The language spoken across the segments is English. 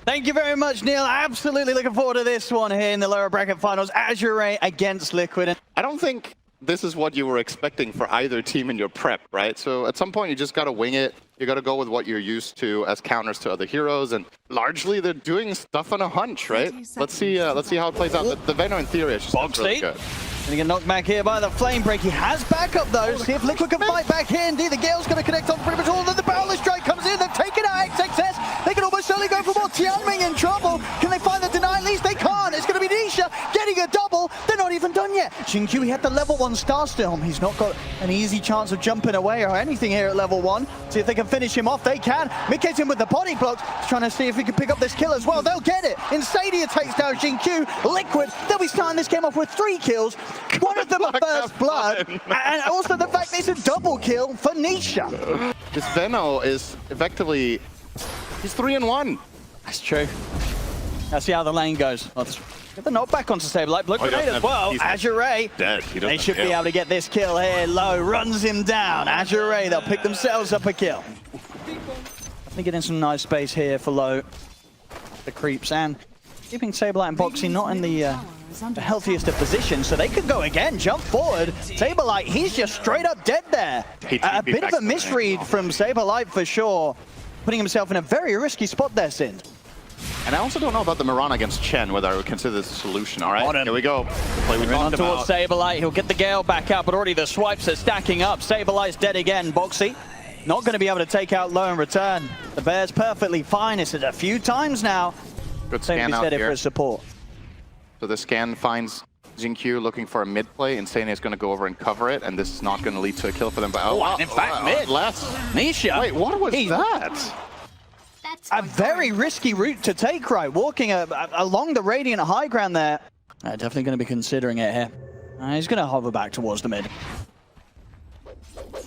Thank you very much, Neil. Absolutely looking forward to this one here in the lower bracket finals. Azure against Liquid. I don't think this is what you were expecting for either team in your prep, right? So at some point you just got to wing it. You got to go with what you're used to as counters to other heroes, and largely they're doing stuff on a hunch, right? Let's see how it plays out. The Venom in theory is just really good. Gonna get knocked back here by the flame break. He has backup though. See if Liquid can fight back here. Indeed, the Gale's gonna connect on pretty much all. Then the barrel strike comes in. They've taken out XXS. They can almost certainly go for more. Tianming in trouble. Can they find the deny? At least they can't. It's gonna be Nisha getting a double. They're not even done yet. XinQ, he had the level 1 star still. He's not got an easy chance of jumping away or anything here at level 1. See if they can finish him off. They can. miCKe's in with the body blocks. He's trying to see if he can pick up this kill as well. They'll get it. iNSaNiA takes down XinQ. Liquid, they'll be starting this game off with 3 kills. One of them a first blood. And also the fact that it's a double kill for Nisha. This Veno is effectively, he's 3-1. That's true. Let's see how the lane goes. Get the knockback onto SabeRLight. Blood grenade as well. Azure. Dead. They should be able to get this kill here. Low runs him down. Azure, they'll pick themselves up a kill. I think getting some nice space here for Low. The creeps and keeping SabeRLight and Boxi not in the healthiest of positions, so they could go again, jump forward. SabeRLight, he's just straight up dead there. A bit of a misread from SabeRLight for sure, putting himself in a very risky spot there, Sin. And I also don't know about the Mirana against Chen, whether I would consider this a solution. All right, here we go. The play we talked about. Towards SabeRLight, he'll get the Gale back out, but already the swipes are stacking up. SabeRLight's dead again. Boxi not going to be able to take out Low in return. The Bear's perfectly fine. It's a few times now. Good scan out here. For his support. So the scan finds XinQ looking for a mid play. iNSaNiA is going to go over and cover it, and this is not going to lead to a kill for them. But in fact, mid. Less. Nisha. Wait, what was that? A very risky route to take, right? Walking along the Radiant high ground there. Definitely going to be considering it here. He's going to hover back towards the mid.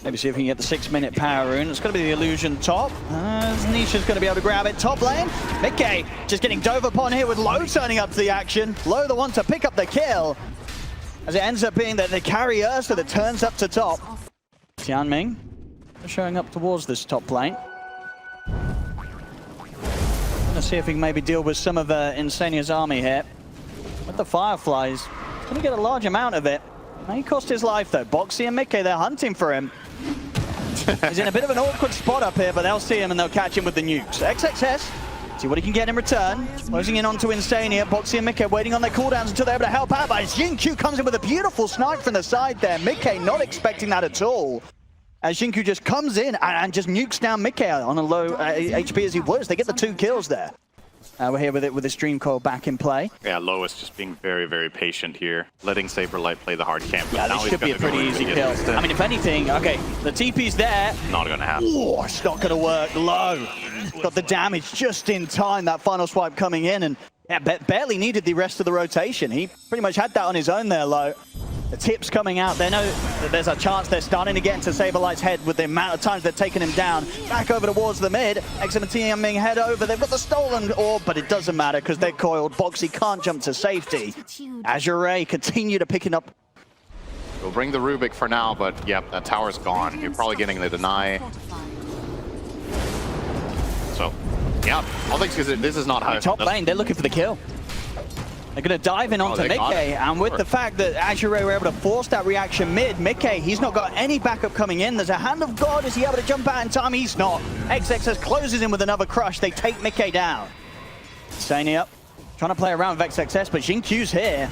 Maybe see if he can get the 6-minute power rune. It's going to be the illusion top. Nisha's going to be able to grab it. Top lane. miCKe just getting dove upon here with Low turning up to the action. Low the one to pick up the kill. As it ends up being the carry Ursa that turns up to top. Tianming showing up towards this top lane. Let's see if he can maybe deal with some of iNSaNiA's army here. With the Fireflies, he's going to get a large amount of it. He cost his life though. Boxi and miCKe, they're hunting for him. He's in a bit of an awkward spot up here, but they'll see him and they'll catch him with the nukes. XXS, see what he can get in return. Closing in onto iNSaNiA. Boxi and miCKe waiting on their cooldowns until they're able to help out. But XinQ comes in with a beautiful snipe from the side there. miCKe not expecting that at all. As XinQ just comes in and just nukes down miCKe on a low HP as he was. They get the 2 kills there. We're here with it with the stream call back in play. Yeah, Low is just being very, very patient here, letting SabeRLight play the hard camp. Yeah, this should be a pretty easy kill. I mean, if anything, okay, the TP's there. Not gonna happen. Oh, it's not gonna work. Low got the damage just in time. That final swipe coming in, and yeah, barely needed the rest of the rotation. He pretty much had that on his own there, Low. The tips coming out, they know that there's a chance they're starting to get into SabeRLight's head with the amount of times they're taking him down. Back over towards the mid, XinQ head over, they've got the stolen orb, but it doesn't matter because they're coiled. Boxi can't jump to safety. Azure continue to pick it up. We'll bring the Rubik for now, but yep, that tower's gone. You're probably getting the deny. So, yeah, all things because this is not how top lane, they're looking for the kill. They're going to dive in onto miCKe, and with the fact that Azure were able to force that reaction mid, miCKe, he's not got any backup coming in. There's a hand of God. Is he able to jump out in time? He's not. XXS closes in with another crush. They take miCKe down. iNSaNiA trying to play around with XXS, but XinQ's here.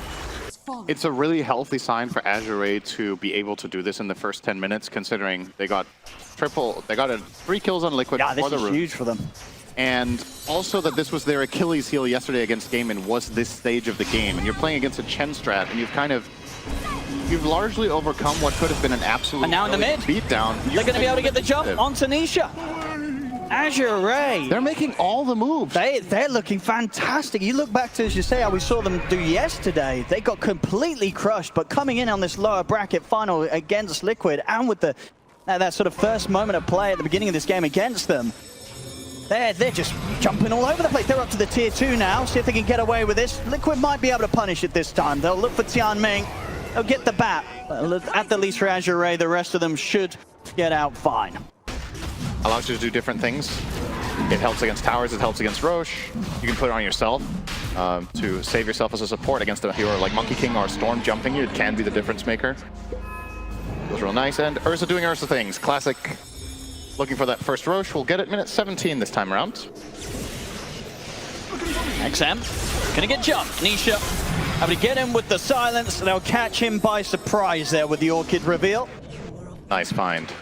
It's a really healthy sign for Azure to be able to do this in the first 10 minutes, considering they got 3 kills on Liquid. Yeah, this is huge for them. And also that this was their Achilles heel yesterday against Gaimin was this stage of the game. And you're playing against a Chen strat, and you've largely overcome what could have been an absolute and now in the mid beatdown. They're going to be able to get the jump onto Nisha. Azure, they're making all the moves. They're looking fantastic. You look back to, as you say, how we saw them do yesterday. They got completely crushed, but coming in on this lower bracket final against Liquid, and with the that sort of first moment of play at the beginning of this game against them, they're just jumping all over the place. They're up to the tier 2 now. See if they can get away with this. Liquid might be able to punish it this time. They'll look for Tianming. They'll get the bat. At the least for Azure, the rest of them should get out fine. Allows you to do different things. It helps against towers, it helps against Roche. You can put it on yourself to save yourself as a support against a hero like miCKe or Storm jumping you. It can be the difference maker. Feels real nice. And Ursa doing Ursa things. Classic. Looking for that first Roche. We'll get it minute 17 this time around. XM gonna get jumped. Nisha able to get him with the silence. They'll catch him by surprise there with the Orchid reveal. Nice find.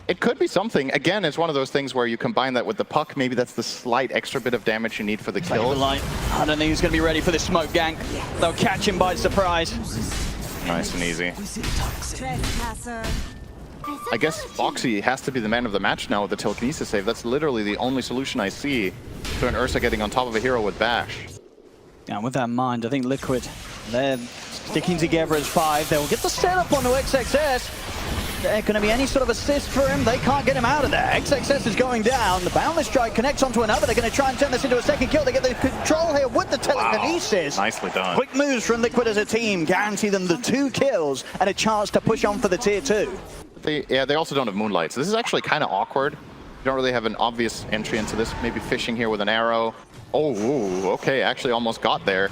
It could be something. Again, it's one of those things where you combine that with the puck. Maybe that's the slight extra bit of damage you need for the kill. SabeRLight. I don't think he's going to be ready for this smoke gank. They'll catch him by surprise. Nice and easy. I guess Boxi has to be the man of the match now with the telekinesis save. That's literally the only solution I see to an Ursa getting on top of a hero with Bash. Yeah, with that in mind, I think Liquid, they're sticking together as 5. They'll get the setup onto XXS. There going to be any sort of assist for him? They can't get him out of there. XXS is going down. The Boundless Strike connects onto another. They're going to try and turn this into a second kill. They get the control here with the telekinesis. Wow. Nicely done. Quick moves from Liquid as a team guarantee them the 2 kills and a chance to push on for the tier 2. They also don't have Moonlight, so this is actually kind of awkward. You don't really have an obvious entry into this. Maybe fishing here with an arrow. Oh, ooh, okay, actually almost got there.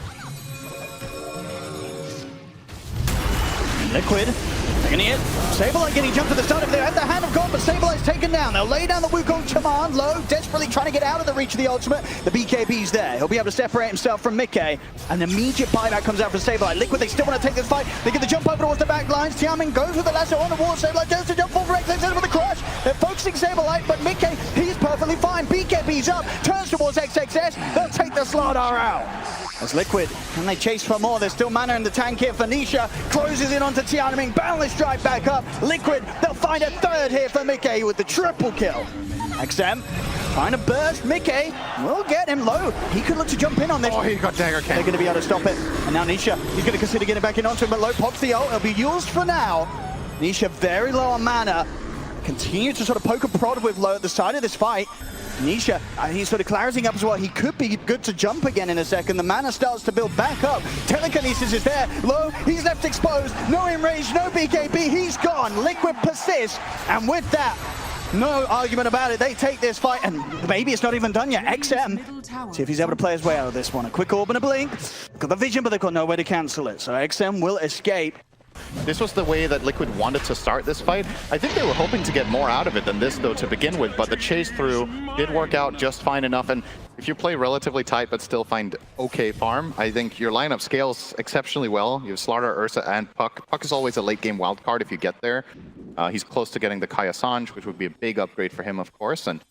Liquid, they're gonna hit. SabeRLight getting jumped at the start of there at the hand of God, but SabeRLight's taken down. They'll lay down the Wukong command low, desperately trying to get out of the reach of the ultimate. The BKB's there. He'll be able to separate himself from miCKe. An immediate buyback comes out from SabeRLight. Liquid, they still want to take this fight. They get the jump over towards the back lines. Tianming goes with the lasso on the wall. SabeRLight goes to jump full for XXS with a crush. They're focusing SabeRLight, but miCKe, he's perfectly fine. BKB's up, turns towards XXS. They'll take the Slardar out. As Liquid, and they chase for more. There's still mana in the tank here for Nisha. Closes in onto Tianming. Boundless Strike back up. Liquid, they'll find a third here for miCKe with the triple kill. XM trying to burst. miCKe will get him low. He could look to jump in on this. Oh, he got dagger cam. They're going to be able to stop it. And now Nisha, he's going to consider getting back in onto him, but low pops the ult. It'll be used for now. Nisha very low on mana. Continue to sort of poke and prod with low at the side of this fight. Nisha, he's sort of clarifying up as well. He could be good to jump again in a second. The mana starts to build back up. Telekinesis is there. Low, he's left exposed. No enrage, no BKB. He's gone. Liquid persists. And with that, no argument about it. They take this fight, and maybe it's not even done yet. XM, see if he's able to play his way out of this one. A quick orb and a blink. Got the vision, but they've got nowhere to cancel it. So XM will escape. This was the way that Liquid wanted to start this fight. I think they were hoping to get more out of it than this, though, to begin with, but the chase through did work out just fine enough. And if you play relatively tight but still find okay farm, I think your lineup scales exceptionally well. You have Slardar, Ursa, and Puck. Puck is always a late-game wildcard if you get there. He's close to getting the KUALA, which would be a big upgrade for him, of course. And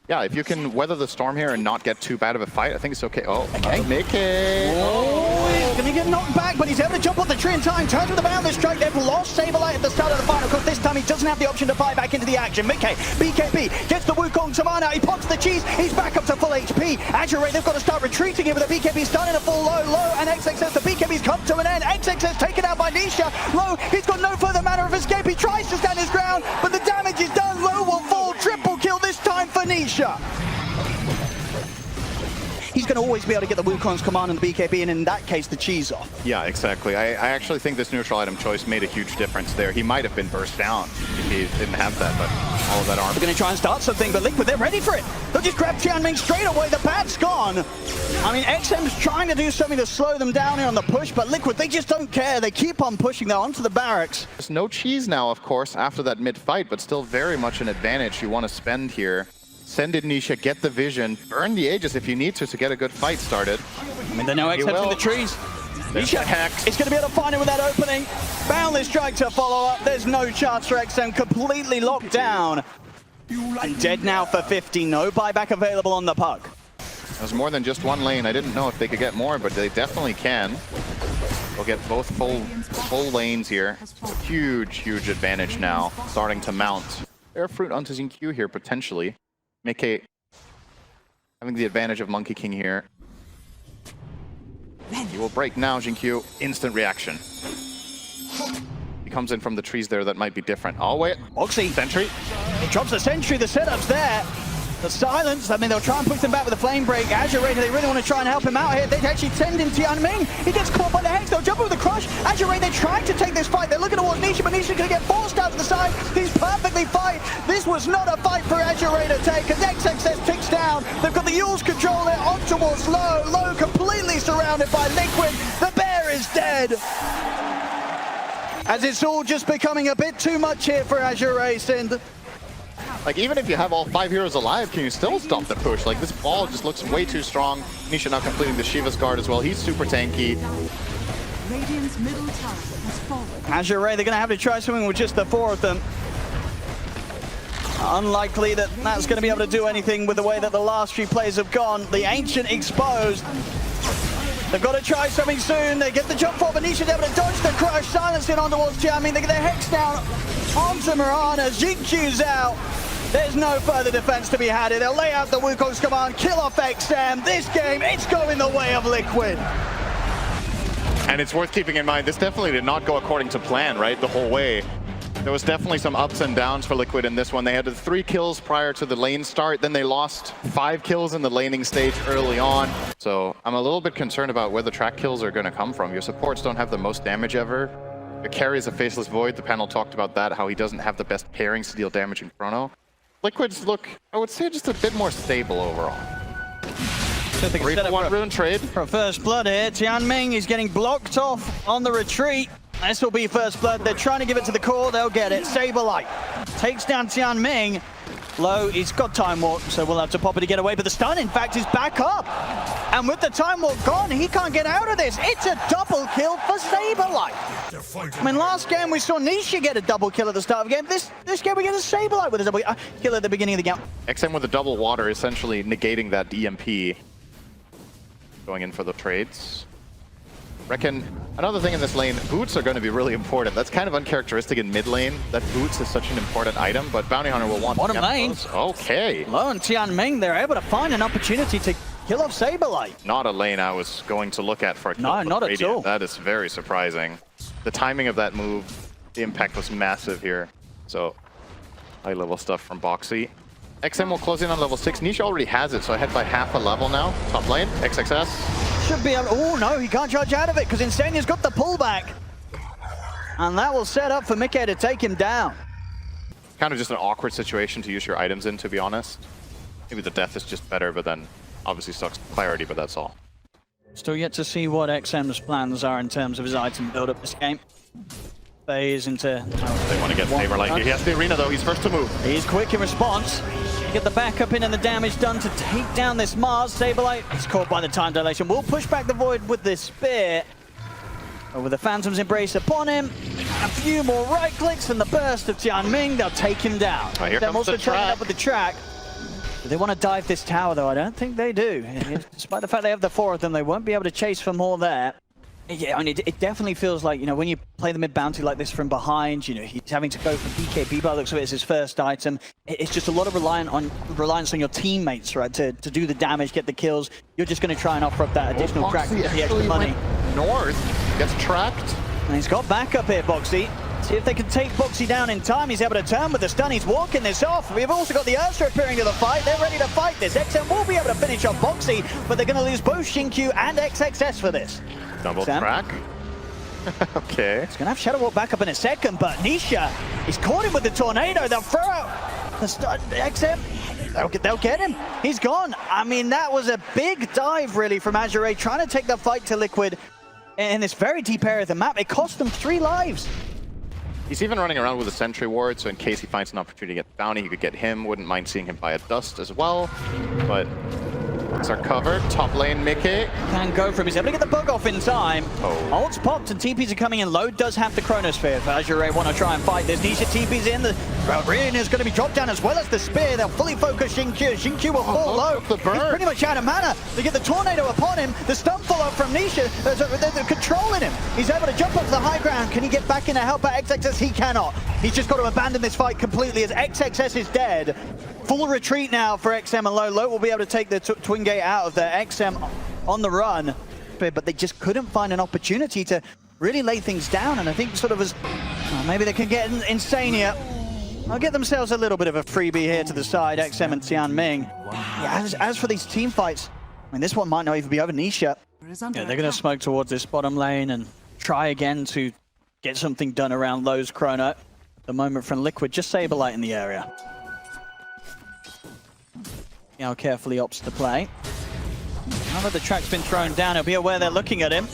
yeah, if you can weather the storm here and not get too bad of a fight, I think it's okay. Oh, okay. miCKe. Oh, he's going to get knocked back, but he's able to jump off the tree in time. Turns with the Boundless Strike. They've lost SabeRLight at the start of the fight. Of course, this time he doesn't have the option to fire back into the action. miCKe, BKB, gets the Wukong Samana. He pops the cheese. He's back up to full HP. Azure, they've got to start retreating here with the BKB starting to fall low, and XXS, the BKB's come to an end. XXS taken out by Nisha. Low, he's got no further manner of escape. He tries to stand his ground, but the damage is done. Low will fall. Triple kill this time for Nisha. He's going to always be able to get the Wukong's command and the BKB, and in that case, the cheese off. Yeah, exactly. I actually think this neutral item choice made a huge difference there. He might have been burst down if he didn't have that, but all of that armor. They're going to try and start something, but Liquid, they're ready for it. They'll just grab Tianming straight away. The bat's gone. I mean, XM's trying to do something to slow them down here on the push, but Liquid, they just don't care. They keep on pushing there onto the barracks. There's no cheese now, of course, after that mid-fight, but still very much an advantage you want to spend here. Send in Nisha, get the vision, burn the Aegis if you need to get a good fight started. I mean, they're no X from the trees. Nisha is going to be able to find it with that opening. Boundless Strike to follow up. There's no chance for XM, completely locked down. And dead now for 50, no buyback available on the puck. There's more than just one lane. I didn't know if they could get more, but they definitely can. They'll get both full lanes here. Huge, huge advantage now, starting to mount. Air fruit onto XinQ here, potentially. miCKe having the advantage of miCKe here. He will break now, XinQ. Instant reaction. He comes in from the trees there, that might be different. Oh, wait. Boxi. Sentry. He drops the sentry, the setup's there. The silence, I mean, they'll try and push them back with a flame break. Azure, they really want to try and help him out here. They actually send in Tianming. He gets caught by the Hex. They'll jump over the crush. Azure, they're trying to take this fight. They're looking towards Nisha, but Nisha's going to get forced out to the side. He's perfectly fine. This was not a fight for Azure to take, as XXS ticks down. They've got the Yules control there on towards Low. Low completely surrounded by Liquid. The bear is dead. As it's all just becoming a bit too much here for Azure Sind. Like, even if you have all 5 heroes alive, can you still stop the push? Like, this ball just looks way too strong. Nisha now completing the Shiva's guard as well. He's super tanky. Radiant's middle tower has fallen. Azure, they're going to have to try something with just the 4 of them. Unlikely that that's going to be able to do anything with the way that the last few plays have gone. The Ancient exposed. They've got to try something soon. They get the jump forward, but Nisha's able to dodge the crush, silencing on towards Jiamin. They get their Hex down onto Mirana. XinQ's out. There's no further defense to be had here. They'll lay out the Wukong's command, kill off XM. This game, it's going the way of Liquid. And it's worth keeping in mind, this definitely did not go according to plan, right, the whole way. There was definitely some ups and downs for Liquid in this one. They had 3 kills prior to the lane start, then they lost 5 kills in the laning stage early on. So I'm a little bit concerned about where the track kills are going to come from. Your supports don't have the most damage ever. Your carry is a Faceless Void. The panel talked about that, how he doesn't have the best pairings to deal damage in Chrono. Liquids look, I would say, just a bit more stable overall. 3-1 rune trade. For first blood here, Tianming is getting blocked off on the retreat. This will be first blood. They're trying to give it to the core. They'll get it. SabeRLight takes down Tianming. Low, he's got Time Warp, so we'll have to pop it to get away. But the stun, in fact, is back up. And with the Time Warp gone, he can't get out of this. It's a double kill for SabeRLight. I mean, last game we saw Nisha get a double kill at the start of the game. This game we get a SabeRLight with a double kill at the beginning of the game. XM with the double water, essentially negating that EMP. Going in for the trades. Reckon another thing in this lane, boots are going to be really important. That's kind of uncharacteristic in mid lane, that boots is such an important item, but Bounty Hunter will want bottom lane. Okay. Low and Tianming, they're able to find an opportunity to kill off SabeRLight. Not a lane I was going to look at for a kill. No, not Radiant. at all. That is very surprising. The timing of that move, the impact was massive here. So, high level stuff from Boxi. XM will close in on level 6. Nisha already has it, so ahead by half a level now. Top lane, XXS. Should be able, oh no, he can't charge out of it because iNSaNiA's got the pullback. And that will set up for miCKe to take him down. Kind of just an awkward situation to use your items in, to be honest. Maybe the death is just better, but then obviously sucks clarity, but that's all. Still yet to see what XM's plans are in terms of his item build up this game. Phase into... They want to get SabeRLight. He has the arena though, he's first to move. He's quick in response. Get the backup in and the damage done to take down this Mars. SabeRLight is caught by the time dilation. We'll push back the Void with this spear. With the Phantom's Embrace upon him. A few more right clicks and the burst of Tianming. They'll take him down. Right, here They're comes also the trying track. up with the track. They want to dive this tower though. I don't think they do. Despite the fact they have the 4 of them, they won't be able to chase for more there. Yeah, I mean, it definitely feels like, you know, when you play the mid-bounty like this from behind, you know, he's having to go for BKB, by the looks of it, as his first item. It's just a lot of reliance on your teammates, right, to do the damage, get the kills. You're just going to try and offer up that additional crack to get the extra money. North, gets tracked. And he's got backup here, Boxi. See if they can take Boxi down in time. He's able to turn with the stun. He's walking this off. We've also got the Azure appearing to the fight. They're ready to fight this. XM will be able to finish off Boxi, but they're going to lose both XinQ and XXS for this. Double track. Okay. He's going to have Shadow Walk back up in a second, but Nisha is caught him with the tornado. They'll throw out the stun. XM. They'll get him. He's gone. I mean, that was a big dive, really, from Azure trying to take the fight to Liquid in this very deep area of the map. It cost them 3 lives. He's even running around with a sentry ward, so in case he finds an opportunity to get bounty, he could get him. Wouldn't mind seeing him buy a dust as well. But are covered. Top lane, miCKe. Can go for him. He's able to get the bug off in time. Oh. Ult's popped and TPs are coming in. Low does have the Chronosphere. For Azure want to try and fight this. Nisha TPs in. The Radiant is going to be dropped down as well as the spear. They'll fully focus XinQ. XinQ will fall low. The burn. He's pretty much out of mana. They get the tornado upon him. The stun follow-up from Nisha. They're controlling him. He's able to jump up to the high ground. Can he get back in to help out XXS? He cannot. He's just got to abandon this fight completely as XXS is dead. Full retreat now for XM and Low. Low will be able to take the Twin Gate out of there. XM on the run, but they just couldn't find an opportunity to really lay things down. And I think sort of as maybe they can get iNSaNiA. I'll get themselves a little bit of a freebie here to the side, XM and Tianming. Yeah, as for these team fights, I mean, this one might not even be over. Nisha, yeah, they're going to smoke towards this bottom lane and try again to get something done around Lowe's Chrono. The moment from Liquid, just SabeRLight in the area. See how carefully opts to play. Now that the track's been thrown down, he'll be aware they're looking at him.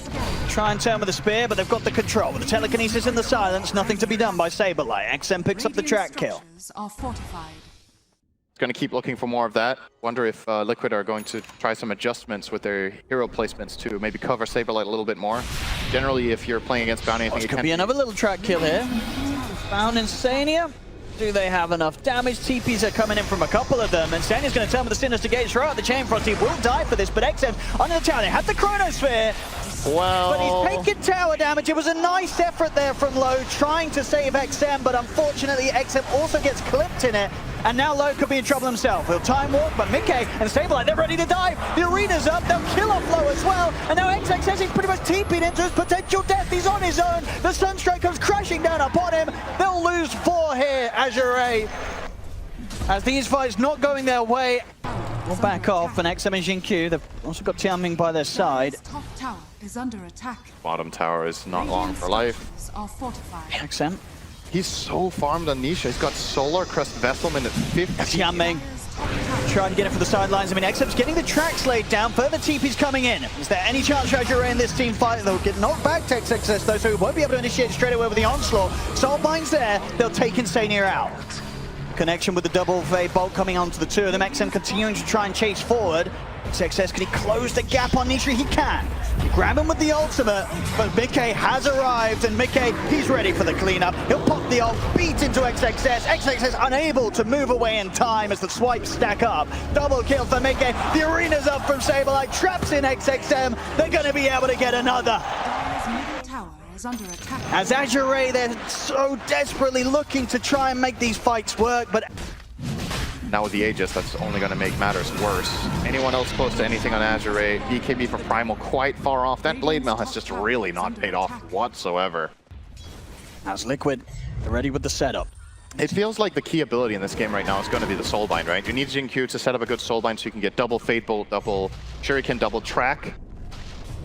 Try and turn with the spear, but they've got the control. With the telekinesis in the silence, nothing to be done by SabeRLight. XM picks up the track kill. Going to keep looking for more of that. Wonder if Liquid are going to try some adjustments with their hero placements to maybe cover SabeRLight a little bit more. Generally, if you're playing against Bounty, I think it could be another little track kill here. Found iNSaNiA. Do they have enough damage? TPs are coming in from a couple of them. iNSaNiA's going to turn with the Sinister Gaze, throw out the Chain Frost. He will die for this, but XM under the tower. They have the Chronosphere. Well, but he's taken tower damage. It was a nice effort there from Lowe trying to save XM, but unfortunately XM also gets clipped in it. And now Lowe could be in trouble himself. He'll time walk, but miCKe and SabeRLight, they're ready to dive. The arena's up, they'll kill off Lowe as well. And now XXS, he's pretty much TP'd into his potential death. He's on his own. The Sunstrike comes crashing down upon him. They'll lose 4 here, Azure. As these fights not going their way, we'll back off. And XM and XinQ, they've also got Tianming by their side. Top tower is under attack. Bottom tower is not long for life. XM. He's so farmed on Nisha. He's got Solar Crest Vesselman at 50. Tianming trying to get it for the sidelines. I mean, XM's getting the tracks laid down. Further TP's coming in. Is there any chance for Azure in this team fight? They'll get knocked back to XXS though, so he won't be able to initiate straight away with the onslaught. Soul Mind's there. They'll take iNSaNiA out. Connection with the double Fade Bolt coming onto the two of them. XM continuing to try and chase forward. XXS, can he close the gap on Nisha? He can. You grab him with the ultimate, but miCKe has arrived, and miCKe, he's ready for the cleanup. He'll pop the ult, beat into XXS. XXS unable to move away in time as the swipes stack up. Double kill for miCKe. The arena's up from SabeRLight, traps in XXM. They're going to be able to get another. As Azure, they're so desperately looking to try and make these fights work, but now with the Aegis, that's only going to make matters worse. Anyone else close to anything on Azure, BKB from Primal quite far off. That blade mail has just really not paid off whatsoever. As Liquid, they're ready with the setup. It feels like the key ability in this game right now is going to be the Soulbind, right? You need XinQ to set up a good Soulbind so you can get double Fade Bolt, double Shuriken, double Track,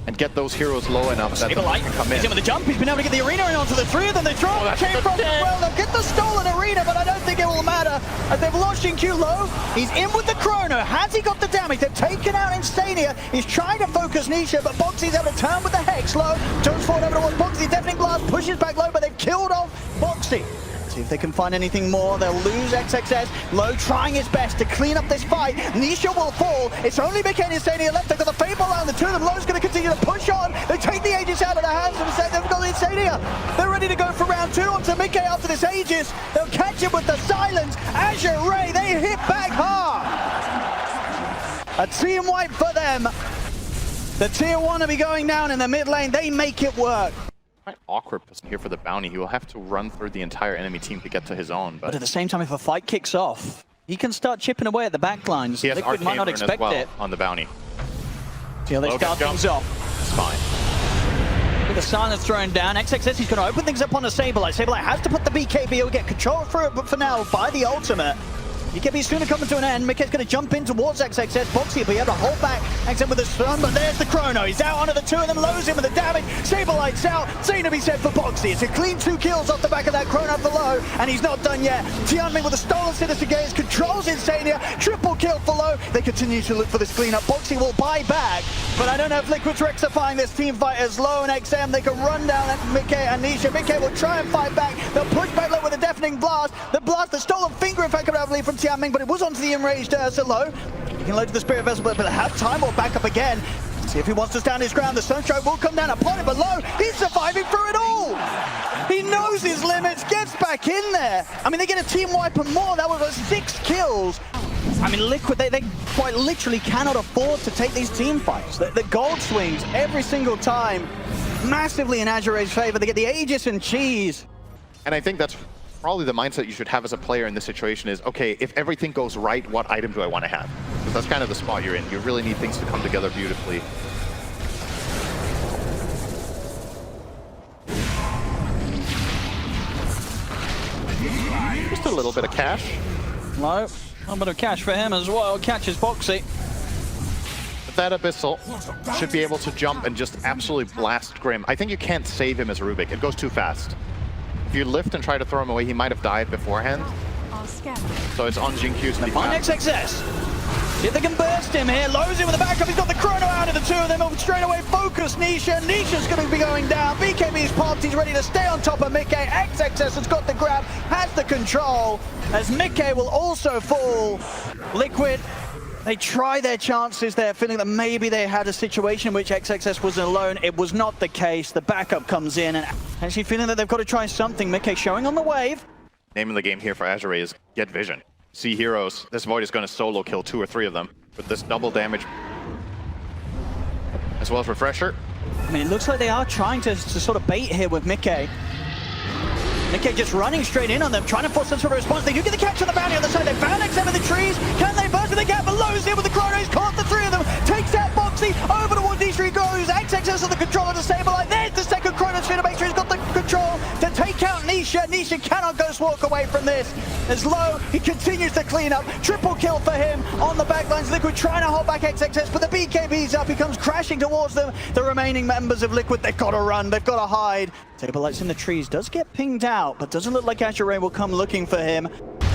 and get those heroes low enough that they can come in. He's in with the jump, he's been able to get the arena in onto the 3 of them. They throw the Chain Frost as well. They'll get the stolen arena, but I don't think it will matter as they've lost XinQ low. He's in with the Chrono. Has he got the damage? They've taken out iNSaNiA. He's trying to focus Nisha, but Boxi's able to turn with the Hex low. Turns forward over towards Boxi. Deafening Blast pushes back low, but they've killed off Boxi. See if they can find anything more. They'll lose XXS. Low trying his best to clean up this fight. Nisha will fall. It's only miCKe and iNSaNiA left. They've got the Fade Bolt out, and the two of them. Low's going to continue to push on. They take the Aegis out of their hands and say they've got iNSaNiA. They're ready to go for round 2 onto miCKe after this Aegis. They'll catch him with the silence. Azure, they hit back hard. A team wipe for them. The tier 1 will be going down in the mid lane. They make it work. Quite awkward position here for the Bounty. He will have to run through the entire enemy team to get to his own. But at the same time, if a fight kicks off, he can start chipping away at the back lines. Liquid might not expect it. On the Bounty. See how they start things off. It's fine. With the silence thrown down, XXS, he's going to open things up on the SabeRLight. SabeRLight has to put the BKB, he'll get control through it, but for now, by the ultimate. BKB's soon coming to an end. miCKe's going to jump in towards XXS. Boxi will be able to hold back XM with a stun, but there's the Chrono. He's out onto the two of them, Lowe's in with the damage. SabeRLight's out. Same to be said for Boxi. It's a clean 2 kills off the back of that Chrono for Lowe, and he's not done yet. Tianming with a stolen Sinister Gaze controls iNSaNiA. Triple kill for Lowe. They continue to look for this cleanup. Boxi will buy back, but I don't know if Liquid's rectifying this team fight as Lowe and XM. They can run down at miCKe and Nisha. miCKe will try and fight back. They'll push back Lowe with a deafening blast. The stolen finger, if I could believe, from Tianming, but it was onto the enraged Lowe. He can load to the Spirit Vessel, but have time or back up again. See if he wants to stand his ground. The Sunstrike will come down upon him, but Lowe, he's surviving through it all. He knows his limits, gets back in there. I mean, they get a team wipe and more. That was 6 kills. I mean, Liquid, they quite literally cannot afford to take these team fights. The gold swings every single time, massively in Azure's favor. They get the Aegis and cheese. And I think that's probably the mindset you should have as a player in this situation is, okay, if everything goes right, what item do I want to have? Because that's kind of the spot you're in. You really need things to come together beautifully. Just a little bit of cash. Low, a little bit of cash for him as well. Catches Boxi. But that Abyssal should be able to jump and just absolutely blast Grim. I think you can't save him as Rubik. It goes too fast. If you lift and try to throw him away, he might have died beforehand. So it's on XinQ to be fast. XXS. See if they can burst him here. Lowe's in with the backup. He's got the chrono out of the two of them. Straight away focus Nisha. Nisha's going to be going down. BKB's popped. He's ready to stay on top of miCKe. XXS has got the grab, has the control. As miCKe will also fall. Liquid, they try their chances there, feeling that maybe they had a situation in which XXS was alone. It was not the case. The backup comes in and actually feeling that they've got to try something. miCKe showing on the wave. Name of the game here for Azure is get vision. See heroes. This Void is going to solo kill 2 or 3 of them with this double damage. As well as Refresher. I mean, it looks like they are trying to sort of bait here with miCKe. miCKe just running straight in on them, trying to force them to response. They do get the catch on the bounty on the side. They found XM in the trees. Can they burst with the gap? Below here with the chrono. He's caught the 3 of them. Takes out Boxi. Over towards Nisha he goes. XXS on the controller to SabeRLight. There's the second chrono sphere to make sure he's got the control to take out Nisha. Nisha cannot ghost walk away from this. As Low, he continues to clean up. Triple kill for him on the backlines. Liquid trying to hold back XXS, but the BKB's up. He comes crashing towards them. The remaining members of Liquid, they've got to run. They've got to hide. SabeRLight's in the trees. Does get pinged out, but doesn't look like Azure will come looking for him.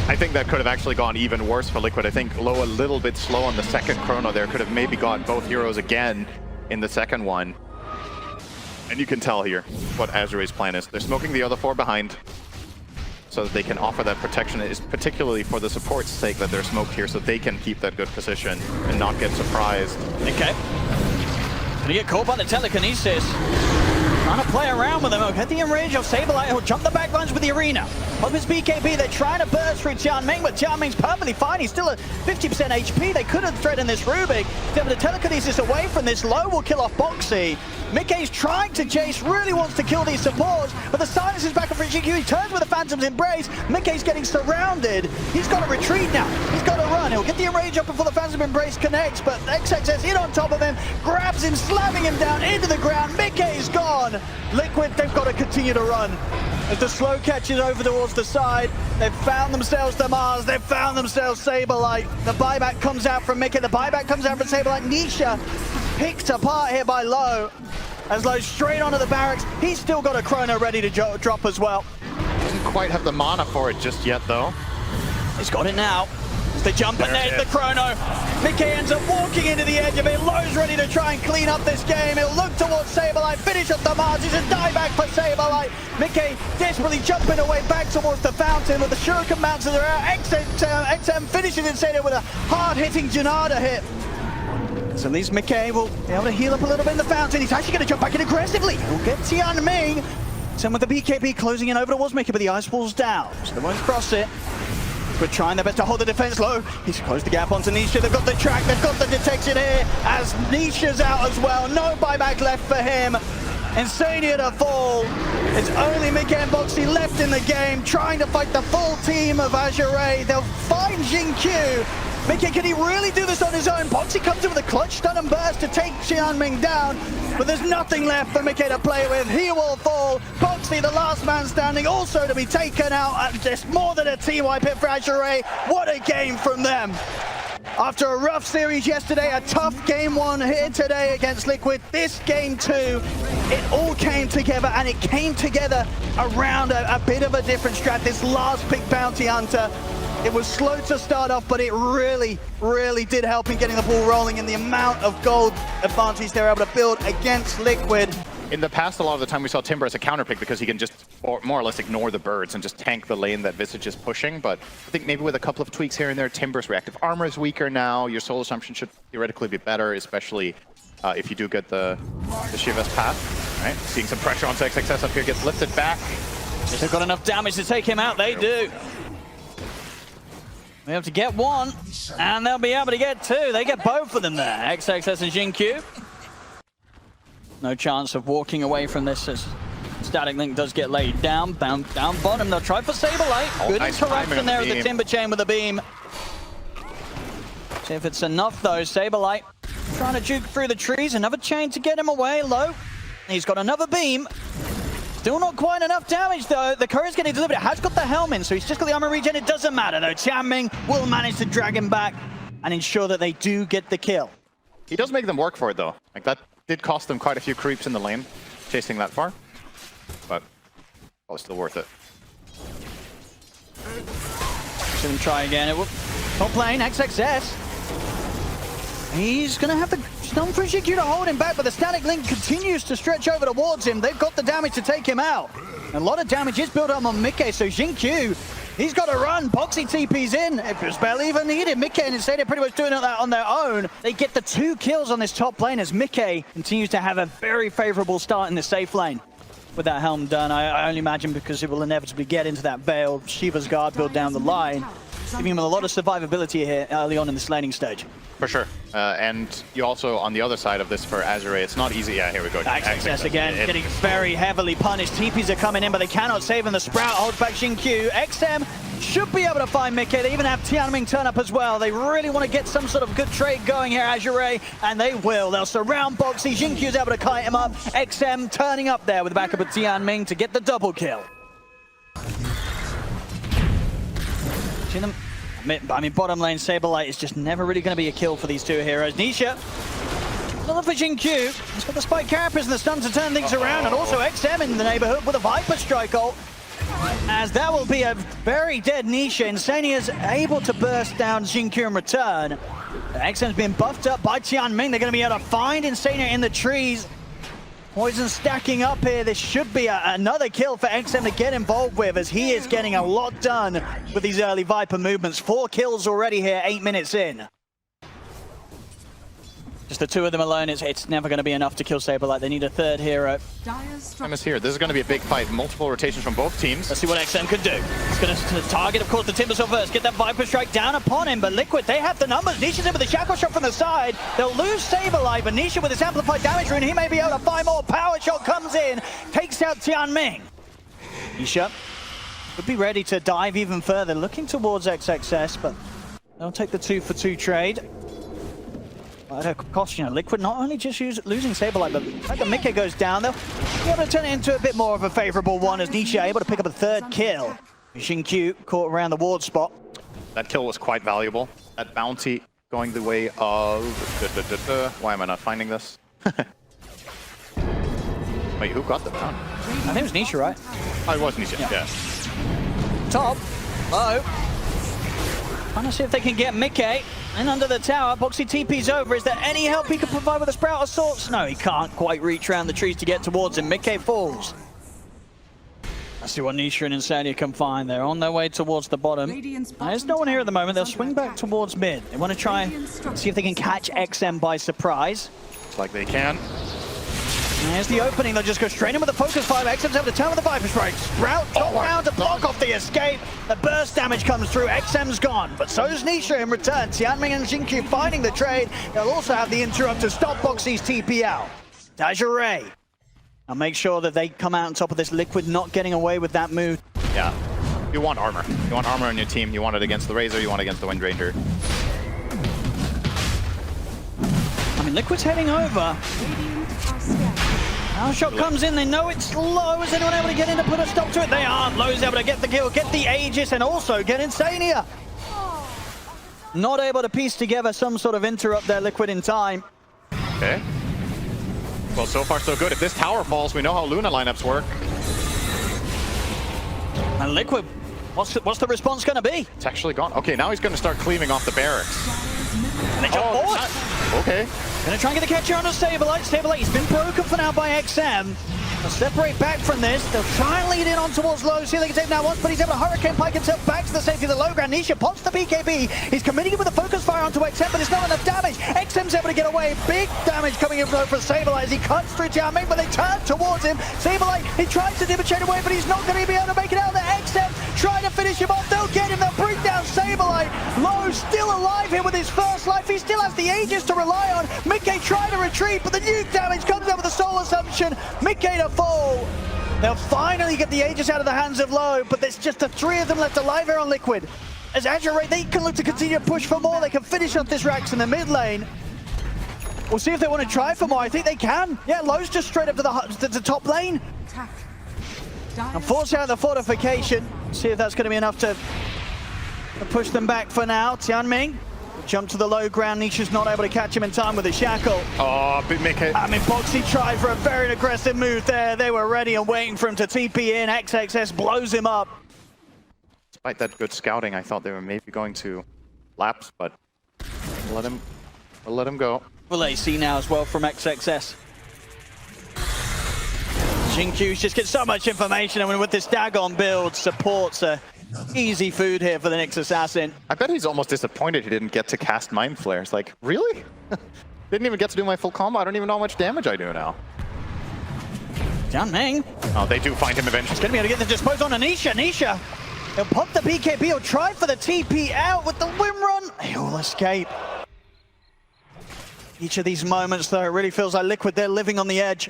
I think that could have actually gone even worse for Liquid. I think Low a little bit slow on the second chrono there. Could have maybe got both heroes again in the second one. And you can tell here what Azure's plan is. They're smoking the other 4 behind so that they can offer that protection. It is particularly for the support's sake that they're smoked here so they can keep that good position and not get surprised. Okay. Gonna get caught by the telekinesis. Trying to play around with him. He'll get the range of SabeRLight. He'll jump the backlines with the arena. Of his BKB, they're trying to burst through Tianming, but Tianming's perfectly fine. He's still at 50% HP. They could have threatened this Rubik. But the telekinesis away from this. Low will kill off Boxi. miCKe's trying to chase, really wants to kill these supports, but the silence is back up for XinQ. He turns with a Phantom's Embrace. miCKe's getting surrounded. He's got to retreat now. He's got to run. He'll get the range up before the Phantom's Embrace connects, but XXS in on top of him, grabs him, slamming him down into the ground. miCKe's gone. Liquid, they've got to continue to run. As the slow catches over towards the side, they've found themselves the Mars, they've found themselves SabeRLight. The buyback comes out from miCKe, the buyback comes out from SabeRLight. Nisha picked apart here by Low. As Low straight onto the barracks, he's still got a chrono ready to drop as well. Doesn't quite have the mana for it just yet though. He's got it now. The jump and there's the chrono. miCKe ends up walking into the edge of it. Low's ready to try and clean up this game. He'll look towards SabeRLight, finish up the Mars. It's a dieback for SabeRLight. miCKe desperately jumping away back towards the fountain with the shuriken mounts are out. XM finishes instead with a hard-hitting Janada hit. So at least miCKe will be able to heal up a little bit in the fountain. He's actually going to jump back in aggressively. He'll get Tianming. Some with the BKB closing in over towards miCKe, but the ice wall's down, so they won't cross it. We're trying their best to hold the defense low. He's closed the gap onto Nisha. They've got the track, they've got the detection here as Nisha's out as well. No buyback left for him. iNSaNiA to fall. It's only miCKe and Boxi left in the game, trying to fight the full team of Azure. They'll find XinQ. miCKe, can he really do this on his own? Boxi comes in with a clutch stun and burst to take Tianming down, but there's nothing left for miCKe to play with. He will fall. Boxi, the last man standing, also to be taken out. Just more than a team wipe hit for Azure. What a game from them. After a rough series yesterday, a tough game 1 here today against Liquid. This game 2, it all came together, and it came together around a bit of a different strat. This last pick bounty hunter. It was slow to start off, but it really, really did help in getting the ball rolling and the amount of gold advantage they were able to build against Liquid. In the past, a lot of the time we saw Timber as a counter pick because he can just more or less ignore the birds and just tank the lane that Visage is pushing. But I think maybe with a couple of tweaks here and there, Timber's reactive armor is weaker now. Your soul assumption should theoretically be better, especially if you do get the Shiva's path. Right? Seeing some pressure onto XXS up here, gets lifted back. If they've got enough damage to take him out, they do. They have to get 1, and they'll be able to get 2. They get both of them there, XXS and XinQ. No chance of walking away from this as Static Link does get laid down. Down bottom, they'll try for SabeRLight. Good nice interruption there as the Timber Chain with a beam. See if it's enough though. SabeRLight trying to juke through the trees. Another chain to get him away. Low. He's got another beam. Still not quite enough damage though. The courier's getting delivered. It has got the helmet, so he's just got the armor regen. It doesn't matter though. Tianming will manage to drag him back and ensure that they do get the kill. He does make them work for it though. Like that did cost them quite a few creeps in the lane, chasing that far. But probably still worth it. See them try again. Top lane, XXS. He's going to have to stun for XinQ to hold him back, but the static link continues to stretch over towards him. They've got the damage to take him out. A lot of damage is built up on miCKe, so XinQ, he's got to run. Boxi TP's in. It was barely even needed. miCKe and iNSaNiA pretty much doing that on their own. They get the 2 kills on this top lane as miCKe continues to have a very favorable start in the safe lane. With that helm done, I only imagine because it will inevitably get into that Veil, Shiva's Guard build down the line, giving him a lot of survivability here early on in this laning stage. For sure. And you also, on the other side of this for Azure, it's not easy. Yeah, here we go. XXS again, getting very heavily punished. TPs are coming in, but they cannot save him. The Sprout holds back XinQ. XM should be able to find miCKe. They even have Tianming turn up as well. They really want to get some sort of good trade going here, Azure, and they will. They'll surround Boxi. XinQ's able to kite him up. XM turning up there with the backup of Tianming to get the double kill. See them? I mean, bottom lane, SabeRLight is just never really going to be a kill for these two heroes. Nisha, another for XinQ. He's got the spike carapace and the stun to turn things around, and also XM in the neighborhood with a Viper strike ult. As that will be a very dead Nisha. iNSaNiA's able to burst down XinQ in return. XM's been buffed up by Tianming. They're going to be able to find iNSaNiA in the trees. Poison stacking up here. This should be another kill for XM to get involved with, as he is getting a lot done with these early Viper movements. 4 kills already here, 8 minutes in. Just the 2 of them alone, it's never going to be enough to kill SabeRLight. They need a 3rd hero. Time is here. This is going to be a big fight. Multiple rotations from both teams. Let's see what XM can do. It's going to target, of course, the Timbersaw first. Get that Viper strike down upon him, but Liquid, they have the numbers. Nisha's in with the shackle shot from the side. They'll lose SabeRLight, but Nisha with his amplified damage rune, he may be able to find more. Power shot comes in, takes out Tianming. Nisha would be ready to dive even further, looking towards XXS, but they'll take the 2-for-2 trade. At a cost, Liquid not only just losing SabeRLight, but the fact that miCKe goes down, they'll be able to turn it into a bit more of a favorable one, as Nisha able to pick up a 3rd kill. XinQ caught around the ward spot. That kill was quite valuable. That bounty going the way of... Why am I not finding this? Wait, who got the bounty? I think it was Nisha, right? Oh, it was Nisha, yeah. Top, low. Trying to see if they can get miCKe in under the tower. Boxi TP's over. Is there any help he can provide with a Sprout of sorts? No, he can't quite reach around the trees to get towards him. miCKe falls. Let's see what Nisha and iNSaNiA can find. They're on their way towards the bottom. There's no one here at the moment. They'll swing back towards mid. They want to try and see if they can catch XM by surprise. Looks like they can. There's the opening. They'll just go straight in with the focus fire. XM's able to turn with the Viper strike. Sprout top down to block off the escape. The burst damage comes through. XM's gone, but so is Nisha in return. Tianming and XinQ finding the trade. They'll also have the interrupt to stop Boxi's TP out. Azure. I'll make sure that they come out on top of this. Liquid not getting away with that move. Yeah, you want armor. You want armor on your team. You want it against the Razor. You want it against the Wind Ranger. I mean, Liquid's heading over. Power shot comes in, they know it's low. Is anyone able to get in to put a stop to it? They aren't. Low's able to get the kill, get the Aegis, and also get iNSaNiA. Not able to piece together some sort of interrupt there, Liquid, in time. Okay. Well, so far so good. If this tower falls, we know how Luna lineups work. And Liquid, what's the response going to be? It's actually gone. Okay, now he's going to start cleaving off the barracks. And they jump forward. Okay. Gonna try and get the catcher onto SabeRLight. SabeRLight, he's been broken for now by XM. They'll separate back from this. They'll try and lead in on towards low. See if they can take now once, but he's able to Hurricane Pike himself back to the safety of the low ground. Nisha pops the BKB. He's committing it with a focus fire onto XM, but it's not enough damage. XM's able to get away. Big damage coming in from SabeRLight as he cuts through Tianming, but they turn towards him. SabeRLight, he tries to demonstrate away, but he's not going to be able to make it out there. XM trying to finish him off. They'll get him. They'll bring down SabeRLight. Low still alive here with his first life. He still has the Aegis to rely on. miCKe trying to retreat, but the nuke damage comes out with the Soul Assumption. miCKe to fall. They'll finally get the Aegis out of the hands of Low, but there's just the 3 of them left alive here on Liquid. As Azure, they can look to continue to push for more. They can finish up this Rax in the mid lane. We'll see if they want to try for more. I think they can. Yeah, Low's just straight up to the top lane. And force out the fortification. See if that's going to be enough to push them back for now. Tianming jump to the low ground. Nisha's not able to catch him in time with a shackle. Oh, big miCKe. I mean, Boxi tried for a very aggressive move there. They were ready and waiting for him to TP in. XXS blows him up. Despite that good scouting, I thought they were maybe going to lapse, but we'll let him go. Well, AC now as well from XXS. XinQ just gets so much information. I mean, with this Dagon build, supports easy food here for the Nyx Assassin. I bet he's almost disappointed he didn't get to cast Mind Flares. Like, really? Didn't even get to do my full combo. I don't even know how much damage I do now. Tianming. Oh, they do find him eventually. He's going to be able to get the dispose on Nisha. Nisha, he'll pop the BKB. He'll try for the TP out with the whim run. He'll escape. Each of these moments, though, it really feels like Liquid, they're living on the edge.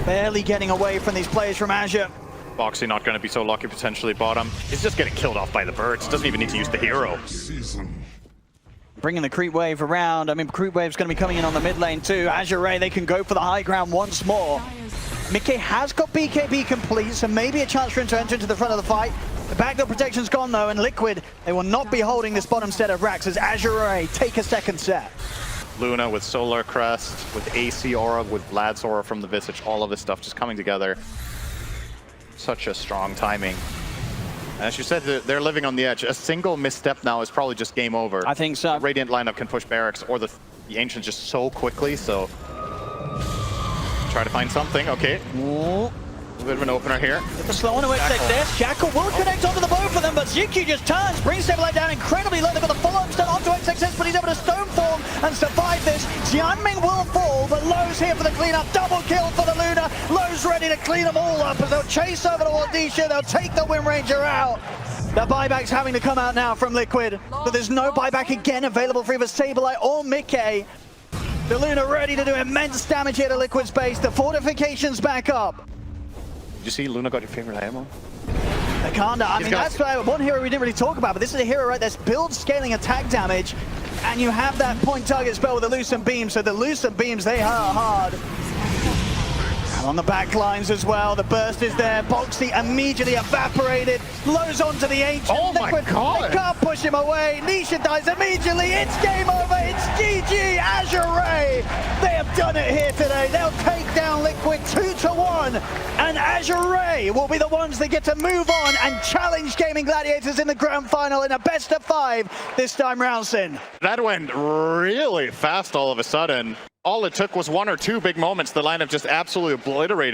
Barely getting away from these players from Azure. Boxi not going to be so lucky potentially bottom. He's just getting killed off by the birds. Doesn't even need to use the hero. Bringing the creep wave around. I mean, creep wave's going to be coming in on the mid lane too. Azure, they can go for the high ground once more. miCKe has got BKB complete, so maybe a chance for him to enter into the front of the fight. The backdoor protection's gone though, and Liquid, they will not be holding this bottom set of racks as Azure take a second set. Luna with Solar Crest, with AC Aura, with Vlad's Aura from the Visage, all of this stuff just coming together. Such a strong timing. And as you said, they're living on the edge. A single misstep now is probably just game over. I think so. The Radiant lineup can push Barracks or the Ancients just so quickly, so... Try to find something, okay. Ooh. A bit of an opener here. Get the slow on to XXS. Shackle will connect onto the both of them, but XinQ just turns, brings SabeRLight down incredibly low. They've got the follow-up stun onto XXS, but he's able to stone form and survive this. Tianming will fall, but Low's here for the cleanup. Double kill for the Luna. Low's ready to clean them all up as they'll chase over to Nisha. They'll take the Wind Ranger out. The buyback's having to come out now from Liquid, but there's no buyback again available for either SabeRLight or miCKe. The Luna ready to do immense damage here to Liquid's base. The fortification's back up. Did you see Luna got your favorite ammo? Akanda, I mean, that's one hero we didn't really talk about, but this is a hero, right, that's build scaling attack damage, and you have that point target spell with the Lucent Beam, so the Lucent Beams, they are hard. And on the back lines as well, the burst is there, Boxi immediately evaporated, Lows onto the Ancient. Oh my God! They can't push him away, Nisha dies immediately, it's game over, it's GG, Azure! They have done it here today, they'll take down Liquid 2-1, and Azure will be the ones that get to move on and challenge Gaming Gladiators in the grand final in a best of 5 this time round, Sin. That went really fast all of a sudden. All it took was 1 or 2 big moments. The lineup just absolutely obliterated.